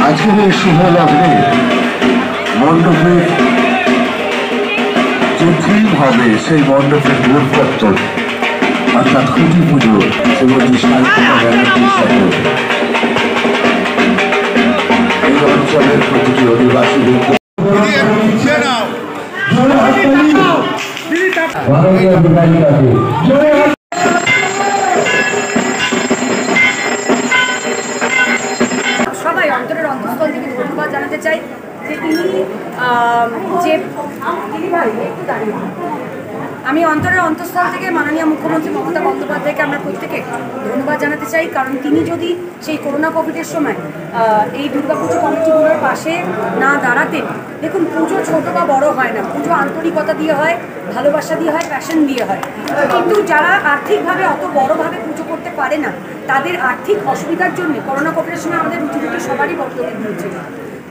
আজকের এই শুভ লগ্নে মণ্ডপের যে থিম হবে সেই মণ্ডপের মূলপত্তর অর্থাৎ খুঁটি পুজো শ্রীমতী সাহিত্যিকা ব্যানার্জির সাথে এই অঞ্চলের প্রতিটি অধিবাসীদের সবাই অন্তরের অন্তঃস্থল থেকে ধন্যবাদ জানাতে চাই যে তিনি আমি অন্তরের অন্তঃস্থল থেকে মাননীয় মুখ্যমন্ত্রী মমতা বন্দ্যোপাধ্যায়কে আমরা প্রত্যেকে ধন্যবাদ জানাতে চাই, কারণ তিনি যদি সেই করোনা কোভিডের সময় এই দুর্গাপুজো কমিটিগুলোর পাশে না দাঁড়াতেন। দেখুন, পুজো ছোট বা বড় হয় না, পুজো আন্তরিকতা দিয়ে হয়, ভালোবাসা দিয়ে হয়, প্যাশন দিয়ে হয়। কিন্তু যারা আর্থিকভাবে অত বড়োভাবে পুজো করতে পারে না, তাদের আর্থিক অসুবিধার জন্য করোনা কোভিডের সময় আমাদের রুটি সবারই বক্তব্য হয়েছিল,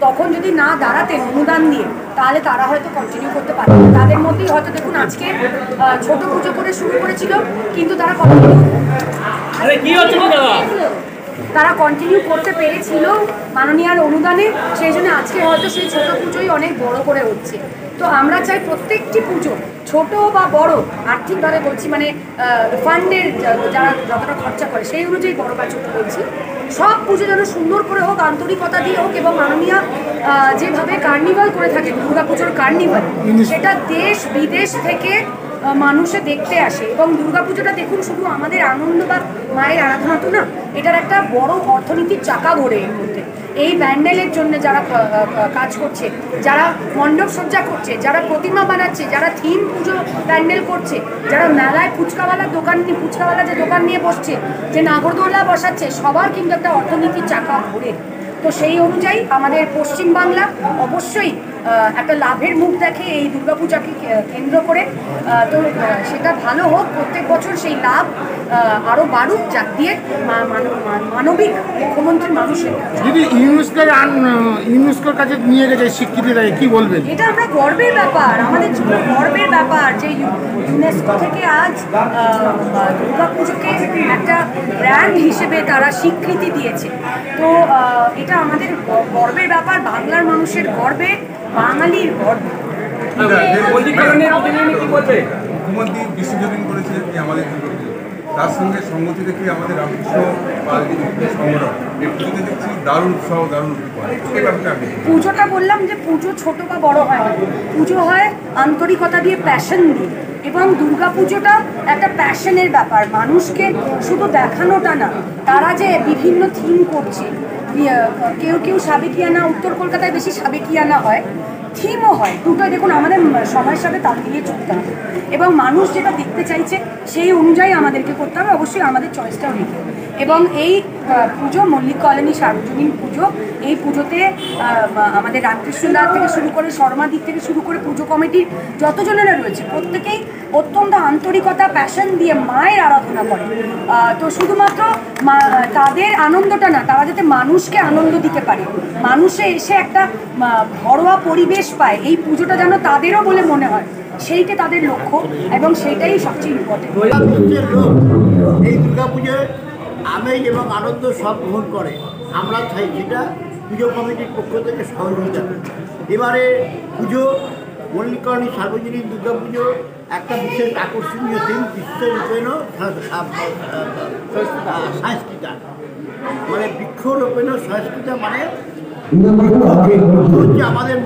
তখন যদি না দাঁড়াতেন অনুদান দিয়ে, তাহলে তারা হয়তো কন্টিনিউ করতে পারত। তাদের মধ্যেই হয়তো দেখুন আজকে ছোট পুজো করে শুরু করেছিল, কিন্তু তারা কন্টিনিউ করতে পেরেছিল মাননীয়ার অনুদানে, সেই জন্য আজকে হয়তো সেই ছোট পুজোই অনেক বড় করে হচ্ছে। তো আমরা চাই প্রত্যেকটি পুজো ছোট বা বড় আর্থিকভাবে বলছি, মানে ফান্ডের যারা যতটা খরচা করে সেই অনুযায়ী বড় বা ছোট বলছি, সব পুজো যেন সুন্দর করে হোক, আন্তরিকতা দিয়ে হোক, এবং মাননীয়া যেভাবে কার্নিভাল করে থাকে দুর্গাপুজোর কার্নিভাল, সেটা দেশ বিদেশ থেকে মানুষে দেখতে আসে। এবং দুর্গাপুজোটা দেখুন শুধু আমাদের আনন্দ বা মায়ের আরাধনা তো না, এটার একটা বড় অর্থনীতির চাকা ঘোরে এর মধ্যে। এই প্যান্ডেলের জন্য যারা কাজ করছে, যারা মণ্ডপ সজ্জা করছে, যারা প্রতিমা বানাচ্ছে, যারা থিম পুজো প্যান্ডেল করছে, যারা মেলায় ফুচকাওয়ালার ফুচকাওয়ালা যে দোকান নিয়ে বসছে, যে নাগরদোলা বসাচ্ছে, সবার কিন্তু একটা অর্থনীতির চাকা ঘোরে। তো সেই অনুযায়ী আমাদের পশ্চিমবাংলা অবশ্যই একটা লাভের মুখ দেখে এই দুর্গাপূজাকে কেন্দ্র করে। তো সেটা ভালো হোক, প্রত্যেক বছর সেই লাভ আরও বাড়ুক, যা দিয়ে মানবিক মুখ্যমন্ত্রী মানুষের যদি ইউনেস্কোর কাছে নিয়ে গেছে স্বীকৃতি দেয়, কি বলবেন? এটা আমরা গর্বের ব্যাপার, আমাদের জন্য গর্বের ব্যাপার যে ইউনেস্কো থেকে আজ দুর্গাপুজোকে একটা ব্র্যান্ড হিসেবে তারা স্বীকৃতি দিয়েছে। তো এটা আমাদের গর্বের ব্যাপার, বাংলার মানুষের গর্বে, বাঙালির গর্ব। মুখ্যমন্ত্রী বিশ্বজনীন করেছিলেন যে আমাদের দুর্গাপুজো, তার সঙ্গে সংগতি রেখে আমাদের রামকৃষ্ণ পাল সংগঠন এই পুজোতে দেখছি দারুণ উৎসাহ, দারুণ পুজোটা বললাম যে পুজো ছোট বা বড় হয় না, পুজো হয় আন্তরিকতা দিয়ে, প্যাশন দিয়ে। এবং দুর্গাপুজোটা একটা প্যাশনের ব্যাপার, মানুষকে শুধু দেখানোটা না, তারা যে বিভিন্ন থিম করছে, কেউ সাবেকিয়ানা, উত্তর কলকাতায় বেশি সাবেকিয়ানা হয়, থিমও হয়, দুটোই দেখুন আমাদের সময়ের সাথে তাল দিয়ে চলতে হবে, এবং মানুষ যেটা দেখতে চাইছে সেই অনুযায়ী আমাদেরকে করতে হবে, অবশ্যই আমাদের চয়েসটাও রেখে। এবং এই পুজো মল্লিক কলোনি সার্বজনীন পুজো, এই পুজোতে আমাদের রামকৃষ্ণদার থেকে শুরু করে শর্মাদিক থেকে শুরু করে পুজো কমিটির যতজনেরা রয়েছে প্রত্যেকেই অত্যন্ত আন্তরিকতা, প্যাশন দিয়ে মায়ের আরাধনা করে। তো শুধুমাত্র তাদের আনন্দটা না, তারা যাতে মানুষকে আনন্দ দিতে পারে, মানুষে এসে একটা ঘরোয়া পরিবেশ পায়, এই পুজোটা যেন তাদেরও বলে মনে হয়, সেইটা তাদের লক্ষ্য, এবং সেইটাই সবচেয়ে ইম্পর্টেন্ট। এই দুর্গাপুজোয় আমেজ এবং আনন্দ সব গ্রহণ করে, আমরা চাই সেটা পুজো কমিটির পক্ষ থেকে সহযোগিতা। এবারে পুজো মল্লিক কলোনি সার্বজনীন দুর্গাপুজো একটা বিশেষ আকর্ষণীয় দিন, বিশ্বরূপেণ সংস্কৃতা, মানে বৃক্ষরূপেণ সংস্কৃতা, মানে হচ্ছে আমাদের